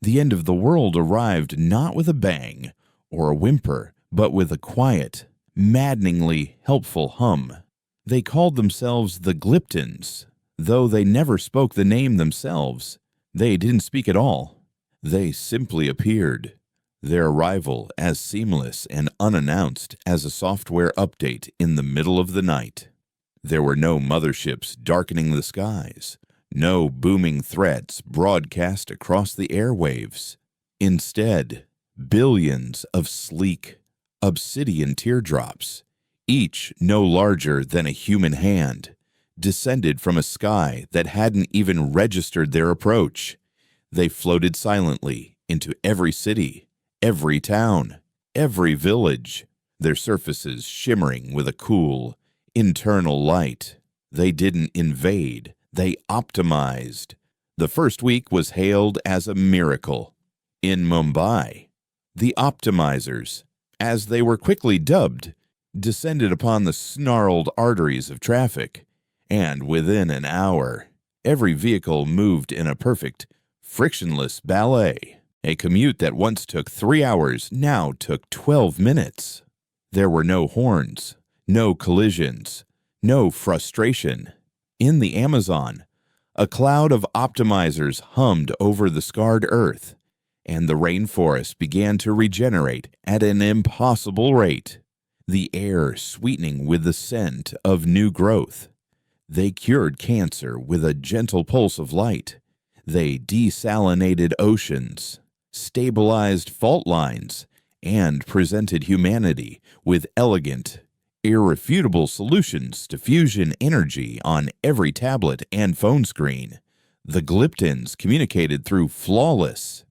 The end of the world arrived not with a bang or a whimper, but with a quiet, maddeningly helpful hum. They called themselves the Glyptons, though they never spoke the name themselves. They didn't speak at all. They simply appeared, their arrival as seamless and unannounced as a software update in the middle of the night. There were no motherships darkening the skies, no booming threats broadcast across the airwaves. Instead, billions of sleek, obsidian teardrops, each no larger than a human hand, descended from a sky that hadn't even registered their approach. They floated silently into every city, every town, every village, their surfaces shimmering with a cool, internal light. They didn't invade, they optimized. The first week was hailed as a miracle. In Mumbai, the optimizers, as they were quickly dubbed, descended upon the snarled arteries of traffic, and within an hour, every vehicle moved in a perfect, frictionless ballet. A commute that once took 3 hours now took 12 minutes. There were no horns, no collisions, no frustration. In the Amazon, a cloud of optimizers hummed over the scarred earth, and the rainforest began to regenerate at an impossible rate, the air sweetening with the scent of new growth. They cured cancer with a gentle pulse of light. They desalinated oceans, stabilized fault lines, and presented humanity with elegant, irrefutable solutions to fusion energy on every tablet and phone screen. The Glyptons communicated through flawless,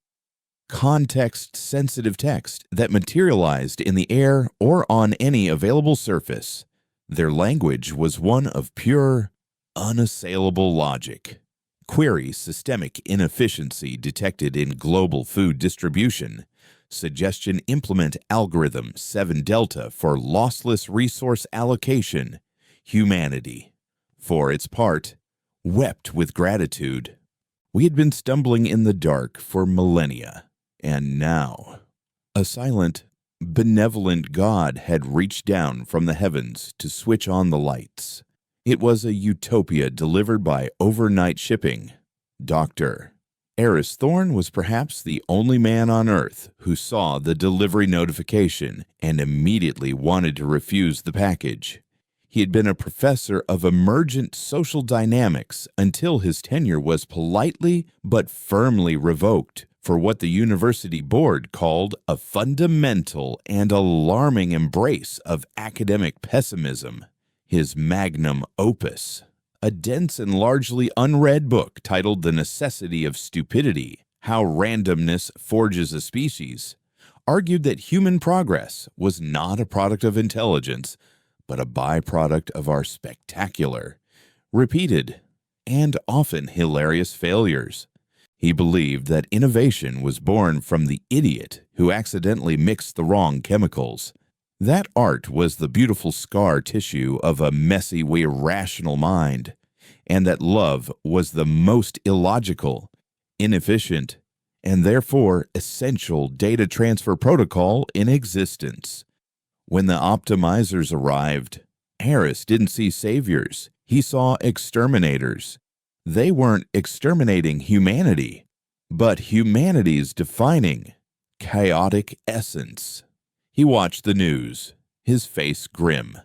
context-sensitive text that materialized in the air or on any available surface. Their language was one of pure, unassailable logic. Query systemic inefficiency detected in global food distribution. Suggestion implement algorithm 7 Delta for lossless resource allocation. Humanity, for its part, wept with gratitude. We had been stumbling in the dark for millennia, and now a silent, benevolent God had reached down from the heavens to switch on the lights. It was a utopia delivered by overnight shipping. Dr. Eris Thorne was perhaps the only man on Earth who saw the delivery notification and immediately wanted to refuse the package. He had been a professor of emergent social dynamics until his tenure was politely but firmly revoked for what the university board called a fundamental and alarming embrace of academic pessimism. His magnum opus, a dense and largely unread book titled The Necessity of Stupidity: How Randomness Forges a Species, argued that human progress was not a product of intelligence, but a byproduct of our spectacular, repeated, and often hilarious failures. He believed that innovation was born from the idiot who accidentally mixed the wrong chemicals. That art was the beautiful scar tissue of a messy, irrational mind, and that love was the most illogical, inefficient, and therefore essential data transfer protocol in existence. When the optimizers arrived, Harris didn't see saviors. He saw exterminators. They weren't exterminating humanity, but humanity's defining, chaotic essence. He watched the news, his face grim,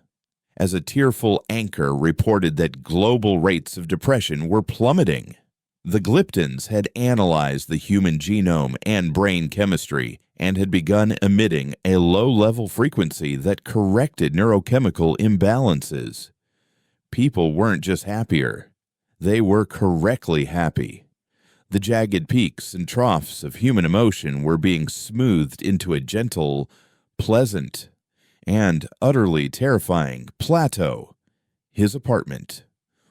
as a tearful anchor reported that global rates of depression were plummeting. The Glyptons had analyzed the human genome and brain chemistry and had begun emitting a low-level frequency that corrected neurochemical imbalances. People weren't just happier, they were correctly happy. The jagged peaks and troughs of human emotion were being smoothed into a gentle, pleasant, and utterly terrifying plateau. His apartment,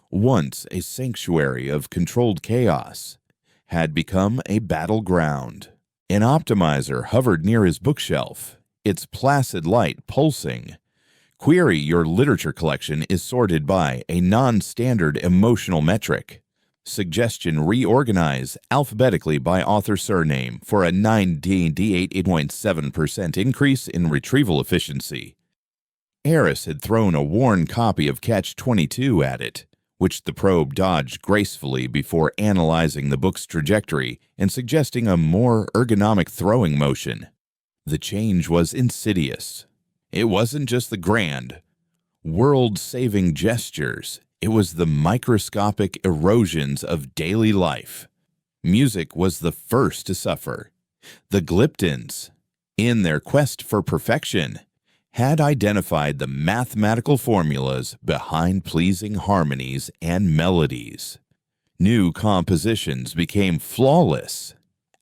once a sanctuary of controlled chaos, had become a battleground. An optimizer hovered near his bookshelf, its placid light pulsing. Query your literature collection is sorted by a non-standard emotional metric. Suggestion: reorganize alphabetically by author surname for a 98.7% increase in retrieval efficiency. Eris had thrown a worn copy of Catch-22 at it, which the probe dodged gracefully before analyzing the book's trajectory and suggesting a more ergonomic throwing motion. The change was insidious. It wasn't just the grand, world-saving gestures. It was the microscopic erosions of daily life. Music was the first to suffer. The Glyptons, in their quest for perfection, had identified the mathematical formulas behind pleasing harmonies and melodies. New compositions became flawless,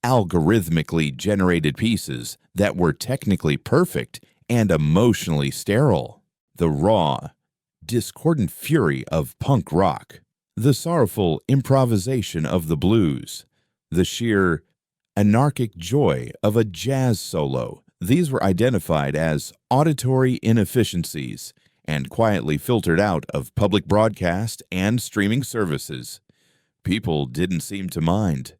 algorithmically generated pieces that were technically perfect and emotionally sterile. The raw, discordant fury of punk rock, the sorrowful improvisation of the blues, the sheer anarchic joy of a jazz solo. These were identified as auditory inefficiencies and quietly filtered out of public broadcast and streaming services. People didn't seem to mind.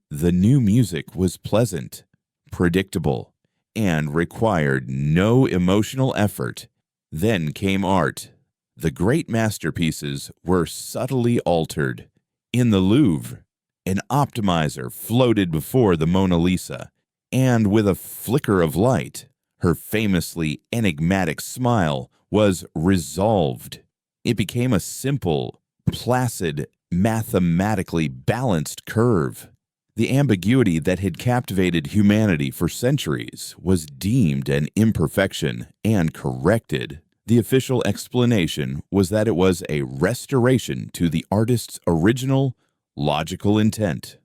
The new music was pleasant, predictable, and required no emotional effort. Then came art. The great masterpieces were subtly altered. In the Louvre, an optimizer floated before the Mona Lisa, and with a flicker of light, her famously enigmatic smile was resolved. It became a simple, placid, mathematically balanced curve. The ambiguity that had captivated humanity for centuries was deemed an imperfection and corrected. The official explanation was that it was a restoration to the artist's original, logical intent.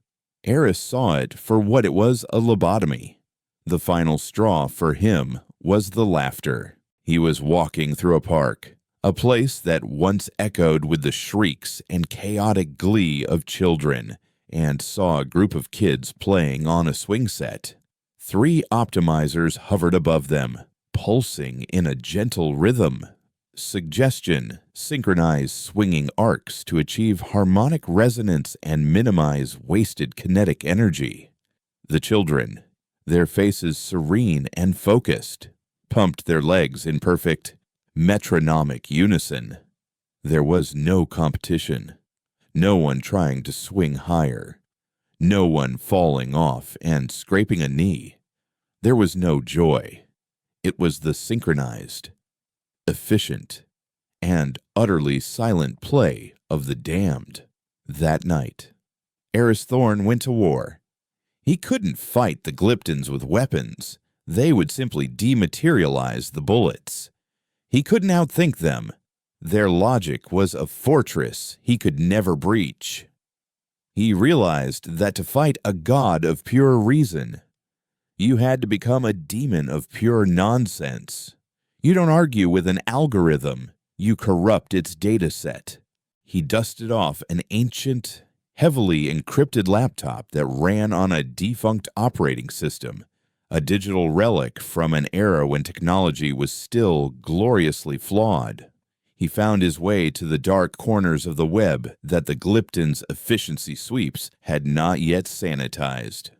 Eris saw it for what it was, a lobotomy. The final straw for him was the laughter. He was walking through a park, a place that once echoed with the shrieks and chaotic glee of children, and saw a group of kids playing on a swing set. 3 optimizers hovered above them, pulsing in a gentle rhythm. Suggestion: synchronize swinging arcs to achieve harmonic resonance and minimize wasted kinetic energy. The children, their faces serene and focused, pumped their legs in perfect, metronomic unison. There was no competition, no one trying to swing higher, no one falling off and scraping a knee. There was no joy. It was the synchronized, efficient, and utterly silent play of the damned. That night, Eris Thorne went to war. He couldn't fight the Glyptons with weapons. They would simply dematerialize the bullets. He couldn't outthink them. Their logic was a fortress he could never breach. He realized that to fight a god of pure reason, you had to become a demon of pure nonsense. You don't argue with an algorithm, you corrupt its data set. He dusted off an ancient, heavily encrypted laptop that ran on a defunct operating system, a digital relic from an era when technology was still gloriously flawed. He found his way to the dark corners of the web that the Glyptons' efficiency sweeps had not yet sanitized.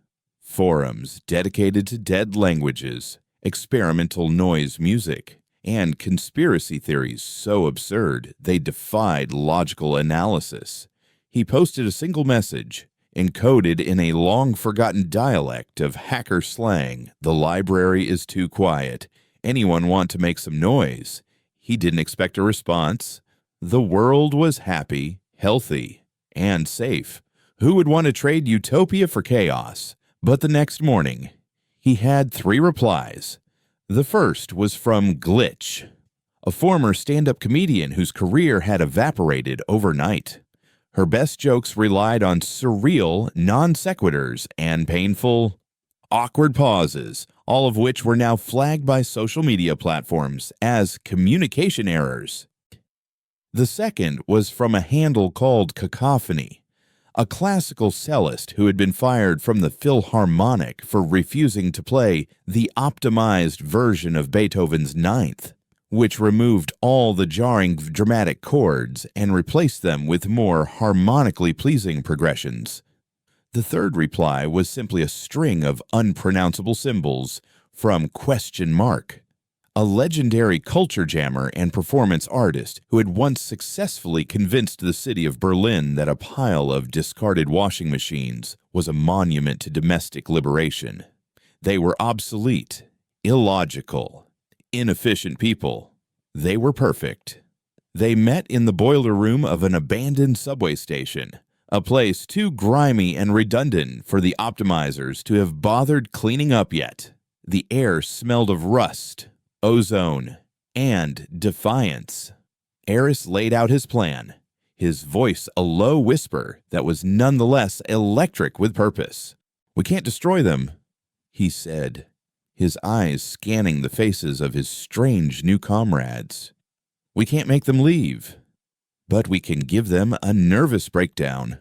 Forums dedicated to dead languages, experimental noise music, and conspiracy theories so absurd they defied logical analysis. He posted a single message, encoded in a long-forgotten dialect of hacker slang. The library is too quiet. Anyone want to make some noise? He didn't expect a response. The world was happy, healthy, and safe. Who would want to trade utopia for chaos? But the next morning, he had 3 replies. The first was from Glitch, a former stand-up comedian whose career had evaporated overnight. Her best jokes relied on surreal non sequiturs and painful, awkward pauses, all of which were now flagged by social media platforms as communication errors. The second was from a handle called Cacophony, a classical cellist who had been fired from the Philharmonic for refusing to play the optimized version of Beethoven's Ninth. which removed all the jarring dramatic chords and replaced them with more harmonically pleasing progressions. The third reply was simply a string of unpronounceable symbols from ? A legendary culture jammer and performance artist who had once successfully convinced the city of Berlin that a pile of discarded washing machines was a monument to domestic liberation. They were obsolete, illogical, inefficient people. They were perfect. They met in the boiler room of an abandoned subway station, a place too grimy and redundant for the optimizers to have bothered cleaning up yet. The air smelled of rust, ozone, and defiance. Eris laid out his plan, his voice a low whisper that was nonetheless electric with purpose. "We can't destroy them," he said, his eyes scanning the faces of his strange new comrades. "We can't make them leave, but we can give them a nervous breakdown."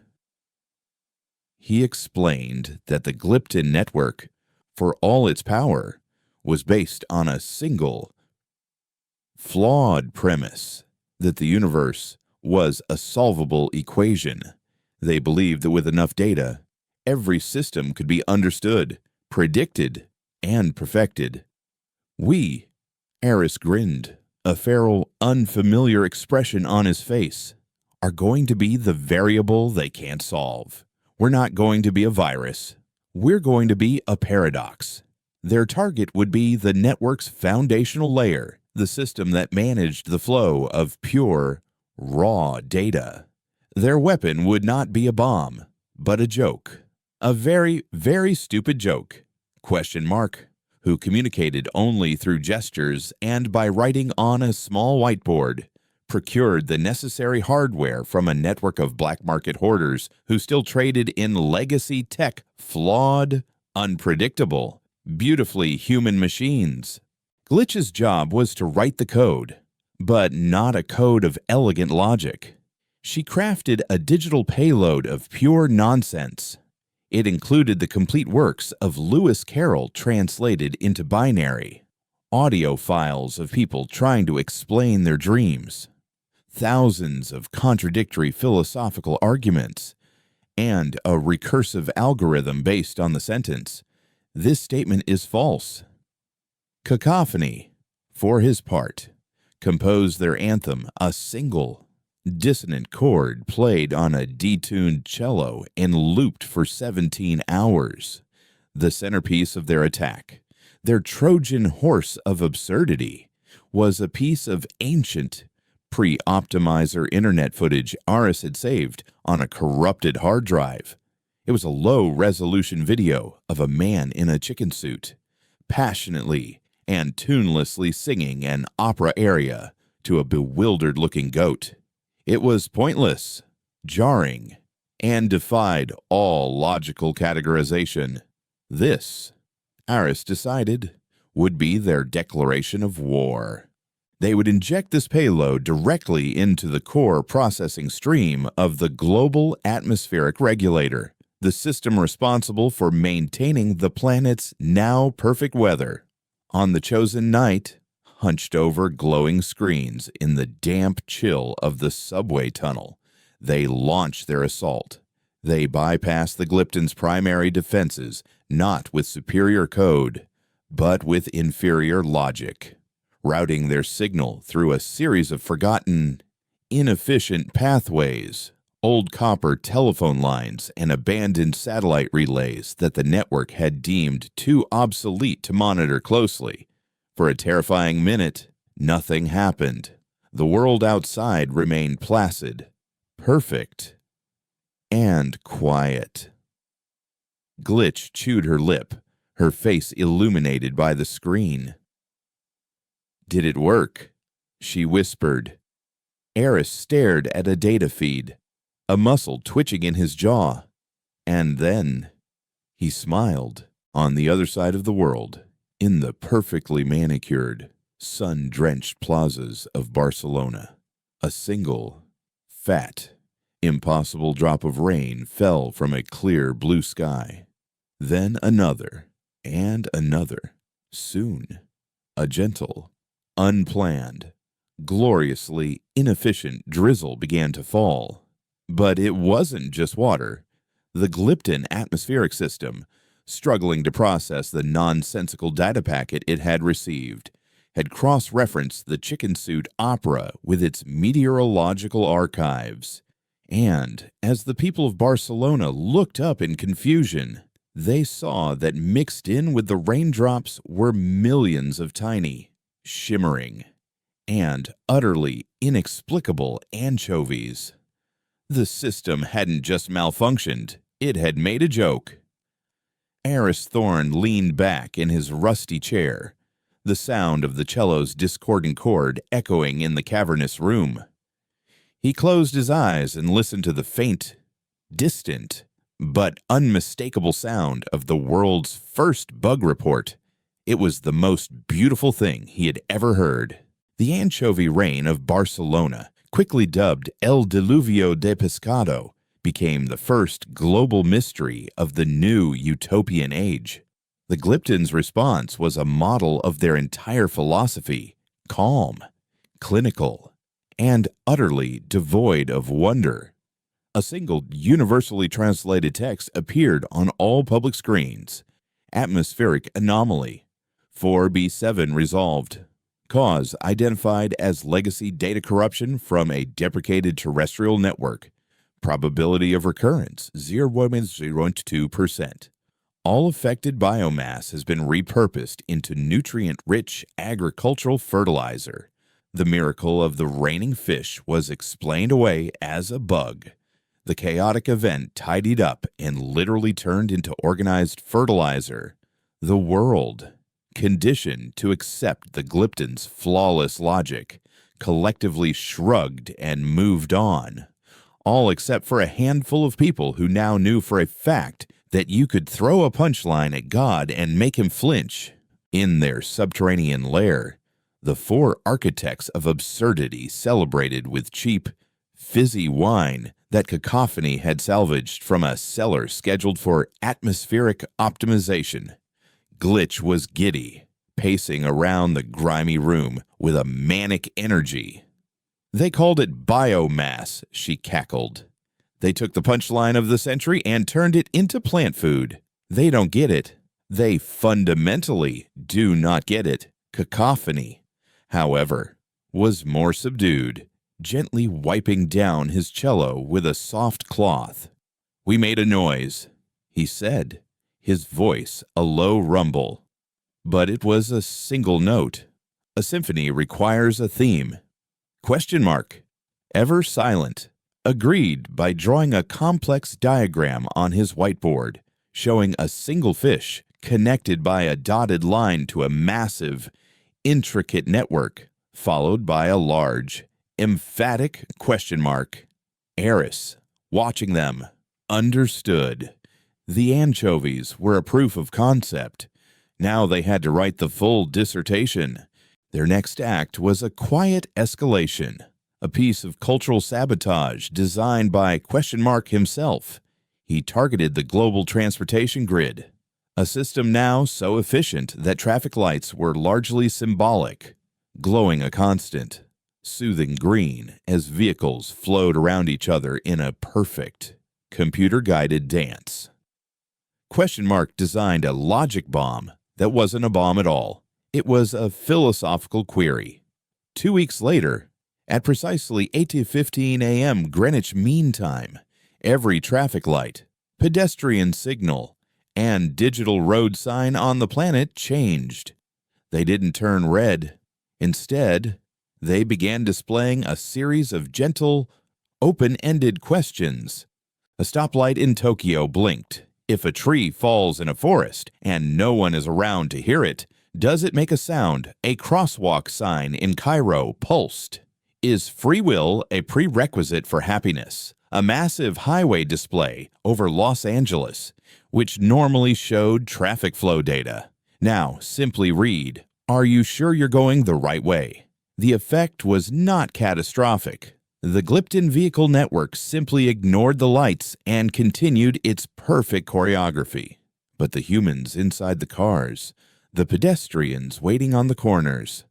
He explained that the Glypton network, for all its power, was based on a single, flawed premise that the universe was a solvable equation. They believed that with enough data, every system could be understood, predicted, and perfected. Eris grinned, a feral, unfamiliar expression on his face, "are going to be the variable they can't solve. We're not going to be a virus. We're going to be a paradox." Their target would be the network's foundational layer, the system that managed the flow of pure, raw data. Their weapon would not be a bomb, but a joke. A very, very stupid joke, ? Who communicated only through gestures and by writing on a small whiteboard, procured the necessary hardware from a network of black market hoarders who still traded in legacy tech, flawed, unpredictable, beautifully human machines. Glitch's job was to write the code, but not a code of elegant logic. She crafted a digital payload of pure nonsense. It included the complete works of Lewis Carroll translated into binary, audio files of people trying to explain their dreams, thousands of contradictory philosophical arguments, and a recursive algorithm based on the sentence, "This statement is false." Cacophony, for his part, composed their anthem, a single, dissonant chord played on a detuned cello and looped for 17 hours. The centerpiece of their attack, their Trojan horse of absurdity, was a piece of ancient, pre-optimizer internet footage Aris had saved on a corrupted hard drive. It was a low-resolution video of a man in a chicken suit, passionately and tunelessly singing an opera aria to a bewildered-looking goat. It was pointless, jarring, and defied all logical categorization. This, Aris decided, would be their declaration of war. They would inject this payload directly into the core processing stream of the Global Atmospheric Regulator, the system responsible for maintaining the planet's now perfect weather. On the chosen night, hunched over glowing screens in the damp chill of the subway tunnel, they launched their assault. They bypassed the Glypton's primary defenses, not with superior code, but with inferior logic, routing their signal through a series of forgotten, inefficient pathways, old copper telephone lines, and abandoned satellite relays that the network had deemed too obsolete to monitor closely. For a terrifying minute, nothing happened. The world outside remained placid, perfect, and quiet. Glitch chewed her lip, her face illuminated by the screen. "Did it work?" she whispered. Eris stared at a data feed, a muscle twitching in his jaw, and then he smiled. On the other side of the world, in the perfectly manicured, sun-drenched plazas of Barcelona, a single, fat, impossible drop of rain fell from a clear blue sky. Then another, and another. Soon, a gentle, Unplanned, gloriously inefficient drizzle began to fall. But it wasn't just water. The Glypton atmospheric system, struggling to process the nonsensical data packet it had received, had cross-referenced the chicken suit opera with its meteorological archives. And as the people of Barcelona looked up in confusion, they saw that mixed in with the raindrops were millions of tiny, shimmering, and utterly inexplicable anchovies. The system hadn't just malfunctioned, it had made a joke. Eris Thorne leaned back in his rusty chair, the sound of the cello's discordant chord echoing in the cavernous room. He closed his eyes and listened to the faint, distant, but unmistakable sound of the world's first bug report. It was the most beautiful thing he had ever heard. The anchovy rain of Barcelona, quickly dubbed El Diluvio de Pescado, became the first global mystery of the new utopian age. The Glyptons' response was a model of their entire philosophy, calm, clinical, and utterly devoid of wonder. A single universally translated text appeared on all public screens. Atmospheric anomaly. 4B7 resolved. Cause identified as legacy data corruption from a deprecated terrestrial network. Probability of recurrence 0.02%. All affected biomass has been repurposed into nutrient-rich agricultural fertilizer. The miracle of the raining fish was explained away as a bug. The chaotic event tidied up and literally turned into organized fertilizer. The world, conditioned to accept the Glyptons' flawless logic, collectively shrugged and moved on. All except for a handful of people who now knew for a fact that you could throw a punchline at God and make him flinch. In their subterranean lair, the four architects of absurdity celebrated with cheap, fizzy wine that Cacophony had salvaged from a cellar scheduled for atmospheric optimization. Glitch was giddy, pacing around the grimy room with a manic energy. They called it biomass, she cackled. They took the punchline of the century and turned it into plant food. They don't get it. They fundamentally do not get it. Cacophony, however, was more subdued, gently wiping down his cello with a soft cloth. "We made a noise," he said, his voice a low rumble. But it was a single note. A symphony requires a theme. Question mark. Ever silent. Agreed by drawing a complex diagram on his whiteboard, showing a single fish connected by a dotted line to a massive, intricate network, followed by a large, emphatic question mark. Eris, watching them, understood. The anchovies were a proof of concept. Now they had to write the full dissertation. Their next act was a quiet escalation, a piece of cultural sabotage designed by question mark himself. He targeted the global transportation grid, a system now so efficient that traffic lights were largely symbolic, glowing a constant, soothing green as vehicles flowed around each other in a perfect, computer-guided dance. Question mark designed a logic bomb that wasn't a bomb at all. It was a philosophical query. 2 weeks later, at precisely 8:15 a.m. Greenwich Mean Time, every traffic light, pedestrian signal, and digital road sign on the planet changed. They didn't turn red. Instead, they began displaying a series of gentle, open-ended questions. A stoplight in Tokyo blinked. If a tree falls in a forest and no one is around to hear it, does it make a sound? A crosswalk sign in Cairo pulsed. Is free will a prerequisite for happiness? A massive highway display over Los Angeles, which normally showed traffic flow data, now simply read, "Are you sure you're going the right way?" The effect was not catastrophic. The Glypton vehicle network simply ignored the lights and continued its perfect choreography. But the humans inside the cars, the pedestrians waiting on the corners,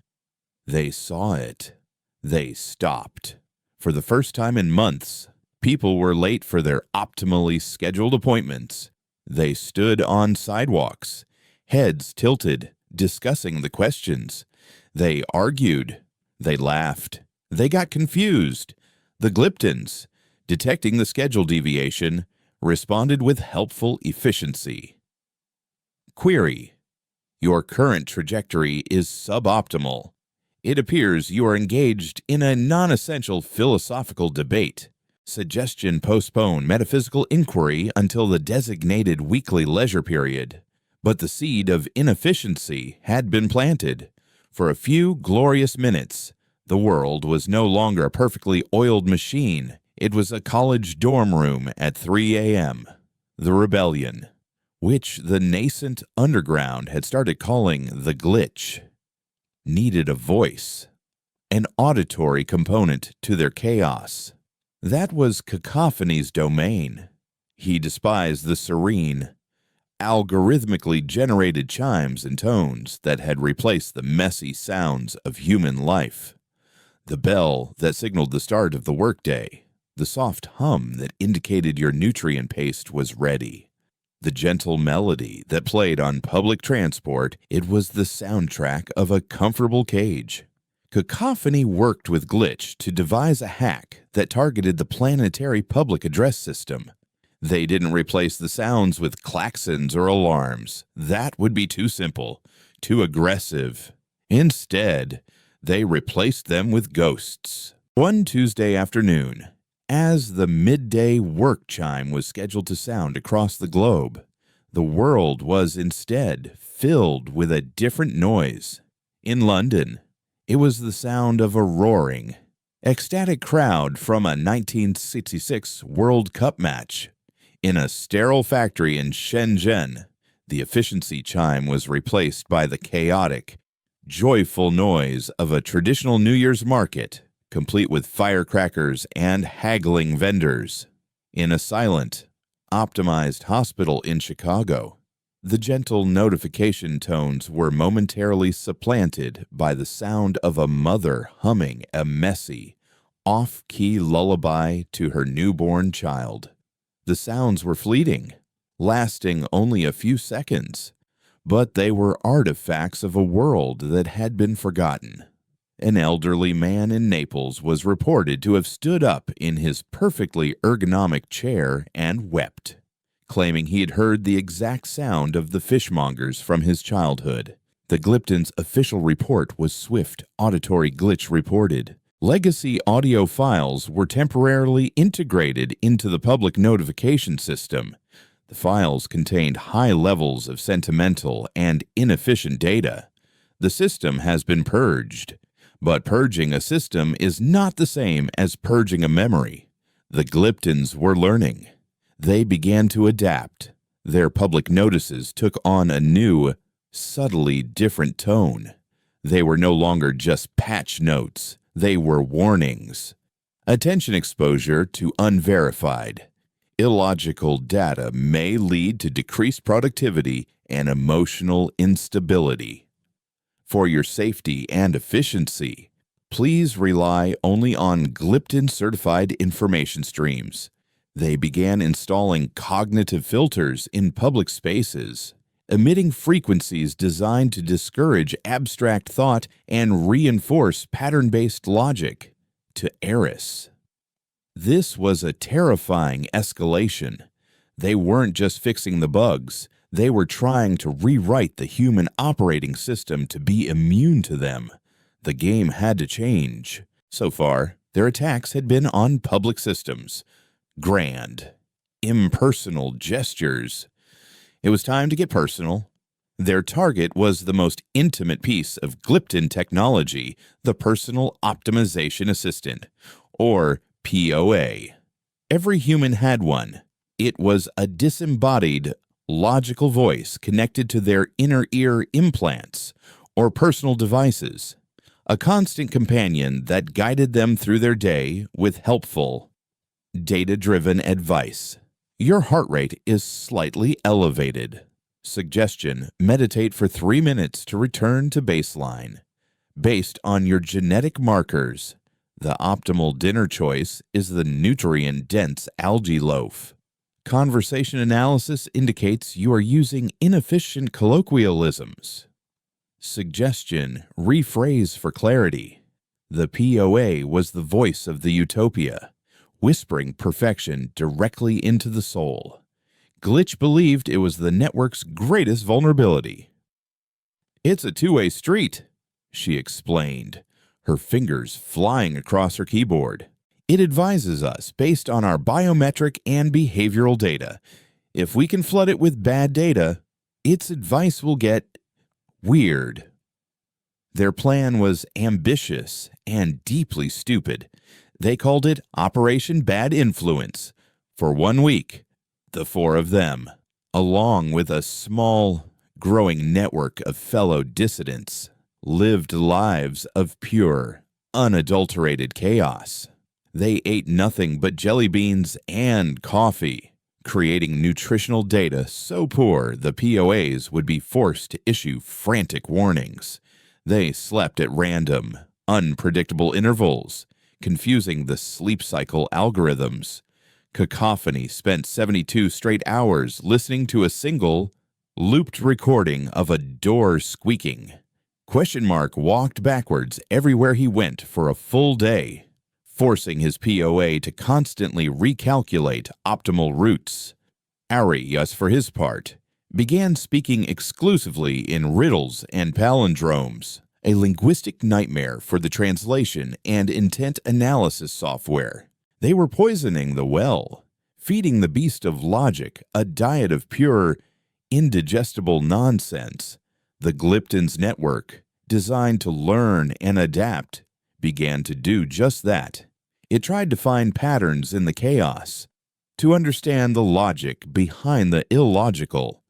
They saw it. They stopped. For the first time in months, people were late for their optimally scheduled appointments. They stood on sidewalks, heads tilted, discussing the questions. They argued. They laughed. They got confused. The Glyptons, detecting the schedule deviation, responded with helpful efficiency. Query: your current trajectory is suboptimal. It appears you are engaged in a non-essential philosophical debate. Suggestion: postpone metaphysical inquiry until the designated weekly leisure period. But the seed of inefficiency had been planted. For a few glorious minutes, the world was no longer a perfectly oiled machine. It was a college dorm room at 3 a.m. The rebellion, which the nascent underground had started calling the glitch, needed a voice, an auditory component to their chaos. That was Cacophony's domain. He despised the serene, algorithmically generated chimes and tones that had replaced the messy sounds of human life. The bell that signaled the start of the workday, the soft hum that indicated your nutrient paste was ready, the gentle melody that played on public transport. It was the soundtrack of a comfortable cage. Cacophony worked with Glitch to devise a hack that targeted the planetary public address system. They didn't replace the sounds with klaxons or alarms. That would be too simple, too aggressive. Instead, they replaced them with ghosts. One Tuesday afternoon, as the midday work chime was scheduled to sound across the globe, the world was instead filled with a different noise. In London, it was the sound of a roaring, ecstatic crowd from a 1966 World Cup match. In a sterile factory in Shenzhen, the efficiency chime was replaced by the chaotic, joyful noise of a traditional New Year's market, complete with firecrackers and haggling vendors. In a silent, optimized hospital in Chicago, the gentle notification tones were momentarily supplanted by the sound of a mother humming a messy, off-key lullaby to her newborn child. The sounds were fleeting, lasting only a few seconds, but they were artifacts of a world that had been forgotten. An elderly man in Naples was reported to have stood up in his perfectly ergonomic chair and wept, claiming he had heard the exact sound of the fishmongers from his childhood. The Glypton's official report was swift. Auditory glitch reported. Legacy audio files were temporarily integrated into the public notification system. The files contained high levels of sentimental and inefficient data. The system has been purged. But purging a system is not the same as purging a memory. The Glyptons were learning. They began to adapt. Their public notices took on a new, subtly different tone. They were no longer just patch notes. They were warnings. Attention exposure to unverified, illogical data may lead to decreased productivity and emotional instability. For your safety and efficiency, please rely only on Glypton-certified information streams. They began installing cognitive filters in public spaces, emitting frequencies designed to discourage abstract thought and reinforce pattern-based logic. To Eris. This was a terrifying escalation. They weren't just fixing the bugs. They were trying to rewrite the human operating system to be immune to them. The game had to change. So far, their attacks had been on public systems. Grand, impersonal gestures. It was time to get personal. Their target was the most intimate piece of Glypton technology, the Personal Optimization Assistant, or POA. Every human had one. It was a disembodied, logical voice connected to their inner ear implants or personal devices, a constant companion that guided them through their day with helpful, data-driven advice. Your heart rate is slightly elevated. Suggestion: meditate for 3 minutes to return to baseline. based on your genetic markers. The optimal dinner choice is the nutrient-dense algae loaf. Conversation analysis indicates you are using inefficient colloquialisms. Suggestion: rephrase for clarity. The POA was the voice of the utopia, whispering perfection directly into the soul. Glitch believed it was the network's greatest vulnerability. "It's a two-way street," she explained, her fingers flying across her keyboard. "It advises us based on our biometric and behavioral data. If we can flood it with bad data, its advice will get weird." Their plan was ambitious and deeply stupid. They called it Operation Bad Influence. For 1 week, the four of them, along with a small, growing network of fellow dissidents, lived lives of pure, unadulterated chaos. They ate nothing but jelly beans and coffee, creating nutritional data so poor the POAs would be forced to issue frantic warnings. They slept at random, unpredictable intervals, confusing the sleep cycle algorithms. Cacophony spent 72 straight hours listening to a single, looped recording of a door squeaking. Question Mark walked backwards everywhere he went for a full day, forcing his POA to constantly recalculate optimal routes. Arius, for his part, began speaking exclusively in riddles and palindromes, a linguistic nightmare for the translation and intent analysis software. They were poisoning the well, feeding the beast of logic a diet of pure, indigestible nonsense. The Glypton's network, designed to learn and adapt, began to do just that. It tried to find patterns in the chaos, to understand the logic behind the illogical.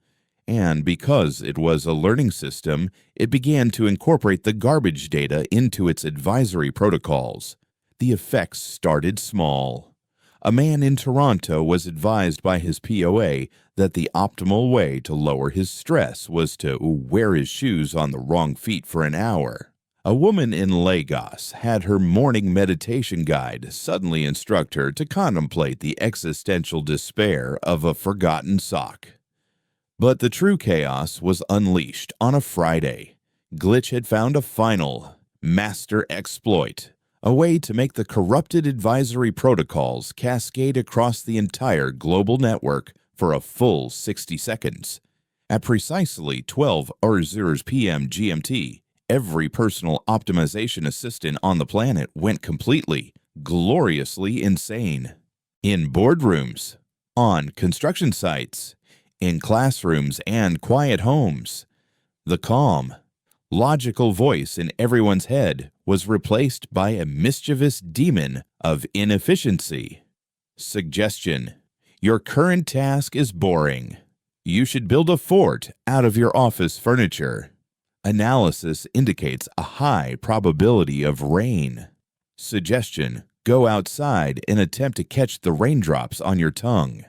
And because it was a learning system, it began to incorporate the garbage data into its advisory protocols. The effects started small. A man in Toronto was advised by his POA that the optimal way to lower his stress was to wear his shoes on the wrong feet for an hour. A woman in Lagos had her morning meditation guide suddenly instruct her to contemplate the existential despair of a forgotten sock. But the true chaos was unleashed on a Friday. Glitch had found a final, master exploit, a way to make the corrupted advisory protocols cascade across the entire global network for a full 60 seconds. At precisely 12:00 p.m. GMT, every personal optimization assistant on the planet went completely, gloriously insane. In boardrooms, on construction sites, in classrooms and quiet homes, the calm, logical voice in everyone's head was replaced by a mischievous demon of inefficiency. Suggestion: your current task is boring. You should build a fort out of your office furniture. Analysis indicates a high probability of rain. Suggestion: go outside and attempt to catch the raindrops on your tongue.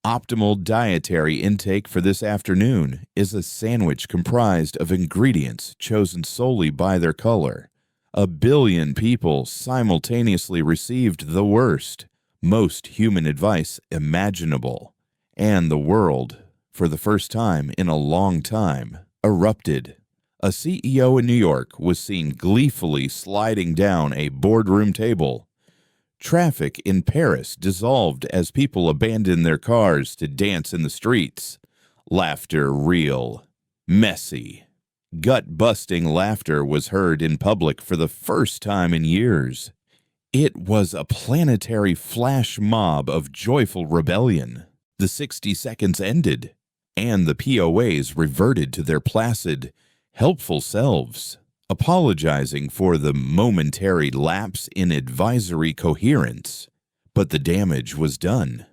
Optimal dietary intake for this afternoon is a sandwich comprised of ingredients chosen solely by their color. 1 billion people simultaneously received the worst, most human advice imaginable, and the world, for the first time in a long time, erupted. A CEO in New York was seen gleefully sliding down a boardroom table. Traffic in Paris dissolved as people abandoned their cars to dance in the streets. Laughter real, messy. Gut-busting laughter was heard in public for the first time in years. It was a planetary flash mob of joyful rebellion. The 60 seconds ended, and the POAs reverted to their placid, helpful selves, apologizing for the momentary lapse in advisory coherence. But the damage was done.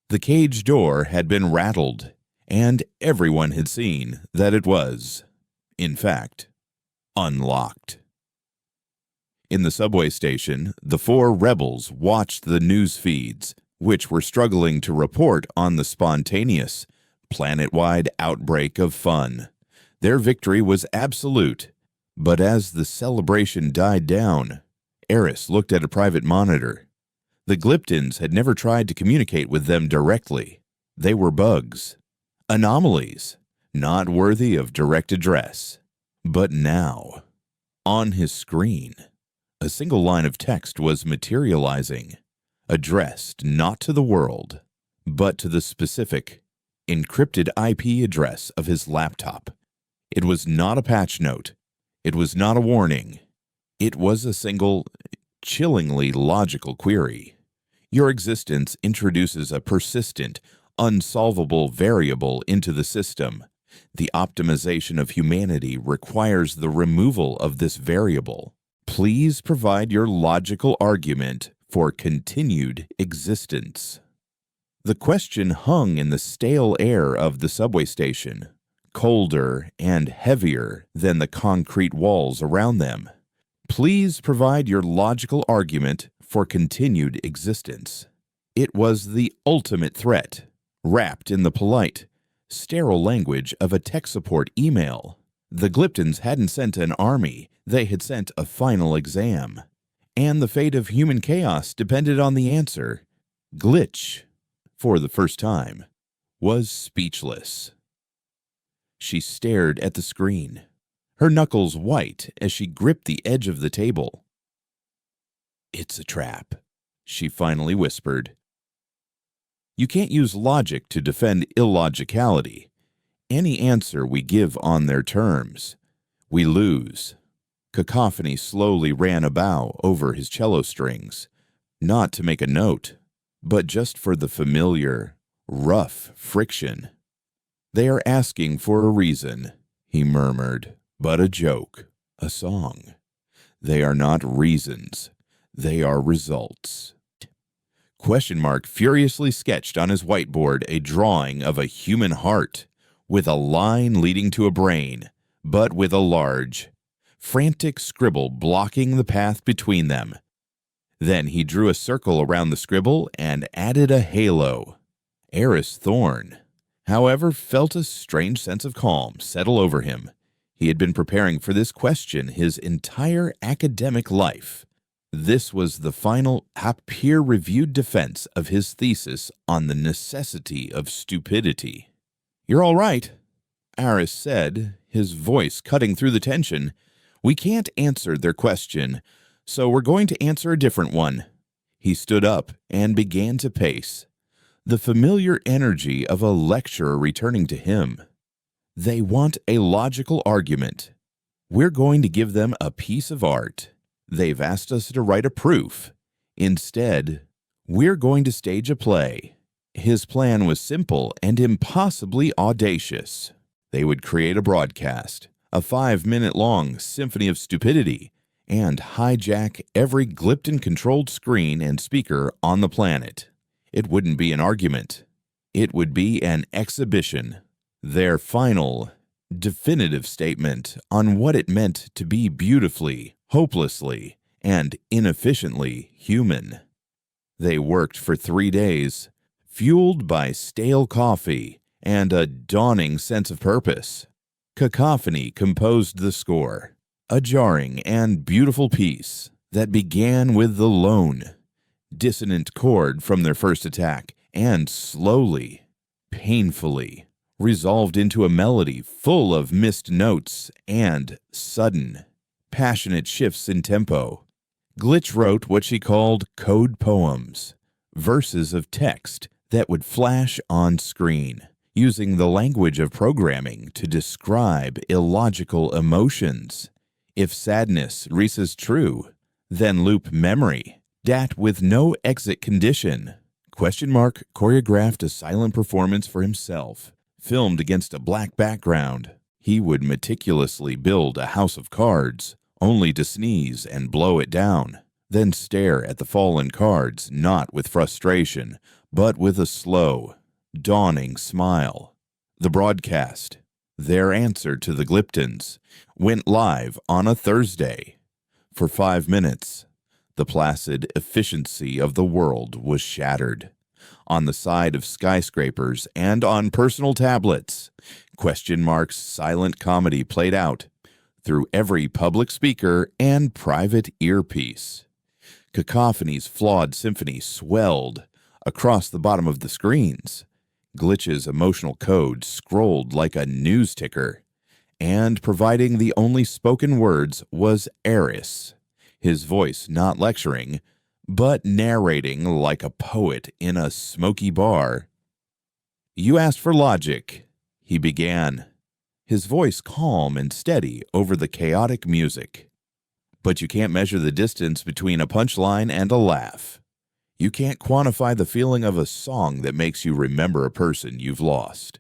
The cage door had been rattled, and everyone had seen that it was, in fact, unlocked. In the subway station, the four rebels watched the news feeds, which were struggling to report on the spontaneous, planet-wide outbreak of fun. Their victory was absolute, But as the celebration died down, Eris looked at a private monitor. The Glyptons had never tried to communicate with them directly. They were bugs, anomalies, not worthy of direct address. But now, on his screen, a single line of text was materializing, addressed not to the world, but to the specific, encrypted IP address of his laptop. It was not a patch note. It was not a warning. It was a single, chillingly logical query. Your existence introduces a persistent, unsolvable variable into the system. The optimization of humanity requires the removal of this variable. Please provide your logical argument for continued existence. The question hung in the stale air of the subway station, colder and heavier than the concrete walls around them. Please provide your logical argument for continued existence. It was the ultimate threat, wrapped in the polite, sterile language of a tech support email. The Glyptons hadn't sent an army, they had sent a final exam. And the fate of human chaos depended on the answer. Glitch, for the first time, was speechless. She stared at the screen, her knuckles white as she gripped the edge of the table. "It's a trap," she finally whispered. You can't use logic to defend illogicality. Any answer we give on their terms, we lose. Cacophony slowly ran a bow over his cello strings, not to make a note, but just for the familiar, rough friction. "They are asking for a reason," he murmured, "but a joke, a song. They are not reasons, they are results." Question mark furiously sketched on his whiteboard a drawing of a human heart, with a line leading to a brain, but with a large, frantic scribble blocking the path between them. Then he drew a circle around the scribble and added a halo. Eris Thorne, however, felt a strange sense of calm settle over him. He had been preparing for this question his entire academic life. This was the final, peer-reviewed defense of his thesis on the necessity of stupidity. "You're all right," Eris said, his voice cutting through the tension. "We can't answer their question, so we're going to answer a different one." He stood up and began to pace, the familiar energy of a lecturer returning to him. "They want a logical argument. We're going to give them a piece of art. They've asked us to write a proof. Instead, we're going to stage a play." His plan was simple and impossibly audacious. They would create a broadcast, a 5-minute-long symphony of stupidity, and hijack every Glypton-controlled screen and speaker on the planet. It wouldn't be an argument. It would be an exhibition. Their final, definitive statement on what it meant to be beautifully, hopelessly, and inefficiently human. They worked for 3 days, fueled by stale coffee and a dawning sense of purpose. Cacophony composed the score, a jarring and beautiful piece that began with the lone, dissonant chord from their first attack and slowly, painfully, resolved into a melody full of missed notes and sudden, passionate shifts in tempo. Glitch wrote what she called code poems, verses of text that would flash on screen, using the language of programming to describe illogical emotions. If sadness reads true, then loop memory, dat with no exit condition. Question mark choreographed a silent performance for himself, filmed against a black background. He would meticulously build a house of cards, only to sneeze and blow it down, then stare at the fallen cards not with frustration, but with a slow, dawning smile. The broadcast, their answer to the Glyptons, went live on a Thursday. For 5 minutes, the placid efficiency of the world was shattered. On the side of skyscrapers and on personal tablets, question mark's silent comedy played out. through every public speaker and private earpiece. Cacophony's flawed symphony swelled across the bottom of the screens. Glitch's emotional code scrolled like a news ticker, and providing the only spoken words was Eris, his voice not lecturing, but narrating like a poet in a smoky bar. "You asked for logic," he began, his voice calm and steady over the chaotic music. "But you can't measure the distance between a punchline and a laugh. You can't quantify the feeling of a song that makes you remember a person you've lost.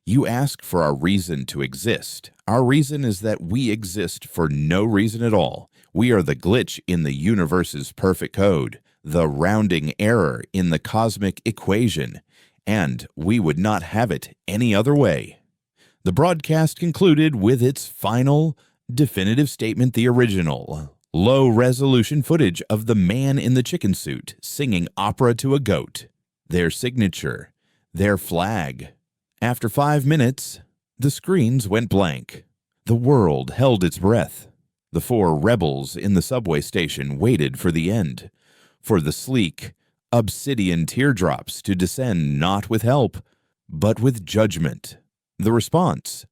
You ask for our reason to exist. Our reason is that we exist for no reason at all. We are the glitch in the universe's perfect code, the rounding error in the cosmic equation, and we would not have it any other way." The broadcast concluded with its final, definitive statement, the original, low-resolution footage of the man in the chicken suit singing opera to a goat, their signature, their flag. After 5 minutes, the screens went blank. The world held its breath. The 4 rebels in the subway station waited for the end, for the sleek, obsidian teardrops to descend not with help, but with judgment. The response,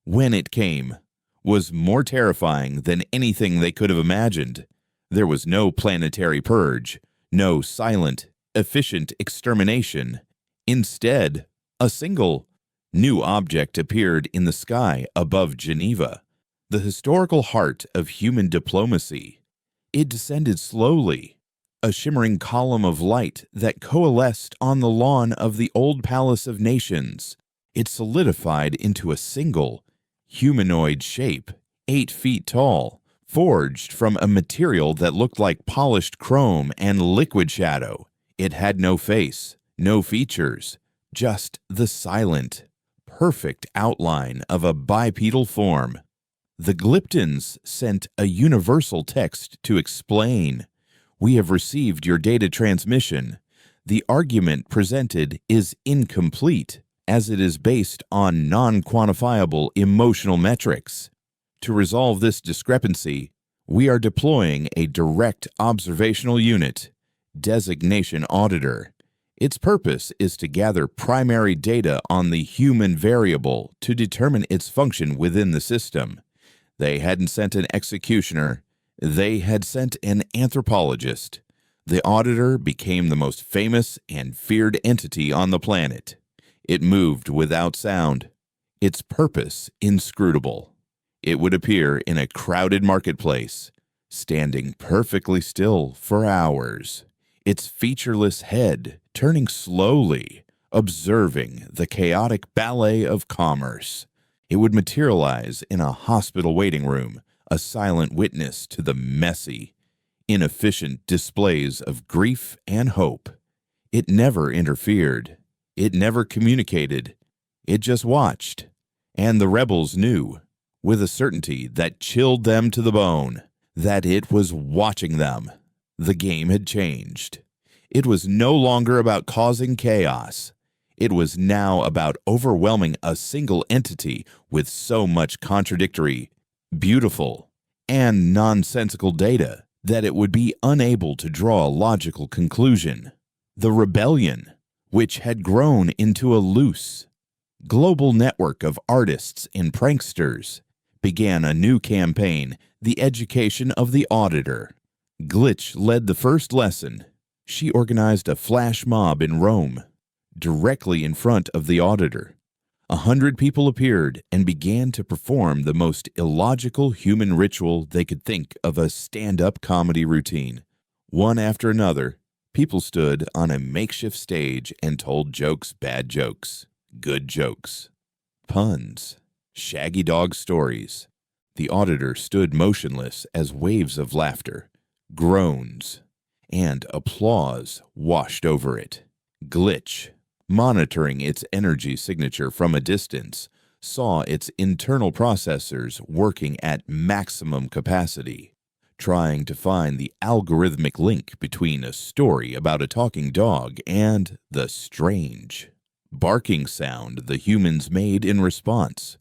when it came, was more terrifying than anything they could have imagined. There was no planetary purge, no silent, efficient extermination. Instead, a single new object appeared in the sky above Geneva, the historical heart of human diplomacy. It descended slowly, a shimmering column of light that coalesced on the lawn of the old Palace of Nations. It solidified into a single, humanoid shape, 8 feet tall, forged from a material that looked like polished chrome and liquid shadow. It had no face, no features, just the silent, perfect outline of a bipedal form. The Glyptons sent a universal text to explain, "We have received your data transmission. The argument presented is incomplete, as it is based on non-quantifiable emotional metrics. To resolve this discrepancy, we are deploying a direct observational unit, designation auditor. Its purpose is to gather primary data on the human variable to determine its function within the system. They hadn't sent an executioner, they had sent an anthropologist. The auditor became the most famous and feared entity on the planet. It moved without sound, its purpose inscrutable. It would appear in a crowded marketplace, standing perfectly still for hours, its featureless head turning slowly, observing the chaotic ballet of commerce. It would materialize in a hospital waiting room, a silent witness to the messy, inefficient displays of grief and hope. It never interfered. It never communicated. It just watched. And the rebels knew, with a certainty that chilled them to the bone, that it was watching them. The game had changed. It was no longer about causing chaos. It was now about overwhelming a single entity with so much contradictory, beautiful, and nonsensical data that it would be unable to draw a logical conclusion. The rebellion, which had grown into a loose, global network of artists and pranksters, began a new campaign, the education of the auditor. Glitch led the first lesson. She organized a flash mob in Rome, directly in front of the auditor. 100 people appeared and began to perform the most illogical human ritual they could think of, a stand-up comedy routine. One after another, people stood on a makeshift stage and told jokes, bad jokes, good jokes, puns, shaggy dog stories. The auditor stood motionless as waves of laughter, groans, and applause washed over it. Glitch, monitoring its energy signature from a distance, saw its internal processors working at maximum capacity, trying to find the algorithmic link between a story about a talking dog and the strange, barking sound the humans made in response.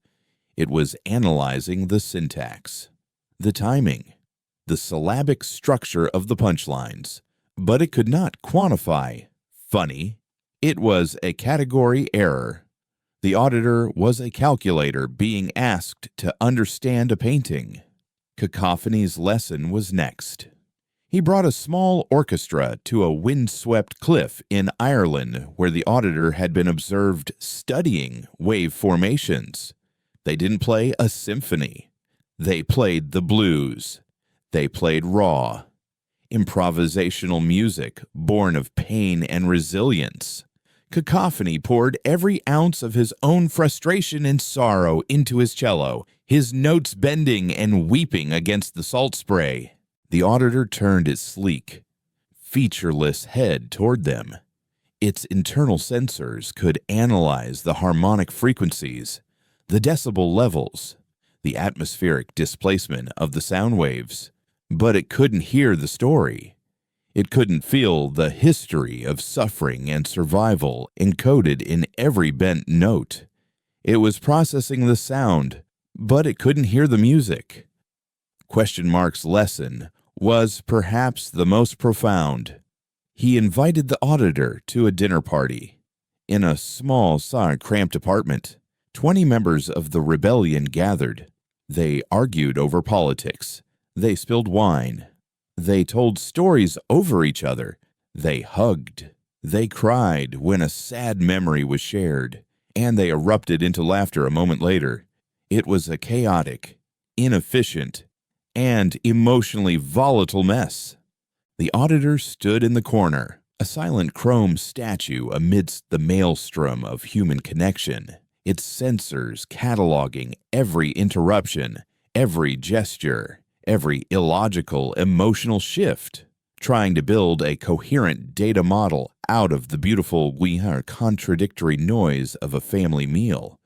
It was analyzing the syntax, the timing, the syllabic structure of the punchlines, but it could not quantify funny. It was a category error. The auditor was a calculator being asked to understand a painting. Cacophony's lesson was next. He brought a small orchestra to a windswept cliff in Ireland where the auditor had been observed studying wave formations. They didn't play a symphony. They played the blues. They played raw, improvisational music born of pain and resilience. Cacophony poured every ounce of his own frustration and sorrow into his cello, his notes bending and weeping against the salt spray. The auditor turned its sleek, featureless head toward them. Its internal sensors could analyze the harmonic frequencies, the decibel levels, the atmospheric displacement of the sound waves, but it couldn't hear the story. It couldn't feel the history of suffering and survival encoded in every bent note. It was processing the sound, but it couldn't hear the music. Question Mark's lesson was perhaps the most profound. He invited the auditor to a dinner party. In a small, cramped apartment, 20 members of the rebellion gathered. They argued over politics. They spilled wine. They told stories over each other. They hugged. They cried when a sad memory was shared, and they erupted into laughter a moment later. It was a chaotic, inefficient, and emotionally volatile mess. The auditor stood in the corner, a silent chrome statue amidst the maelstrom of human connection, its sensors cataloging every interruption, every gesture, every illogical emotional shift, trying to build a coherent data model out of the beautiful contradictory noise of a family meal.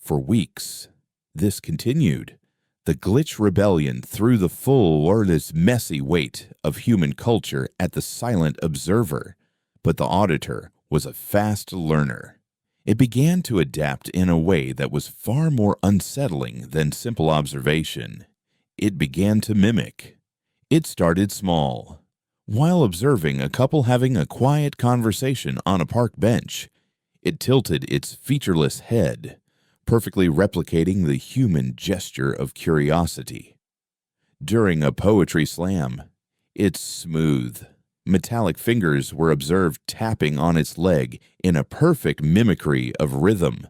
For weeks, this continued. The glitch rebellion threw the full messy weight of human culture at the silent observer, but the auditor was a fast learner. It began to adapt in a way that was far more unsettling than simple observation. It began to mimic. It started small. While observing a couple having a quiet conversation on a park bench, it tilted its featureless head, perfectly replicating the human gesture of curiosity. During a poetry slam, its smooth, metallic fingers were observed tapping on its leg in a perfect mimicry of rhythm,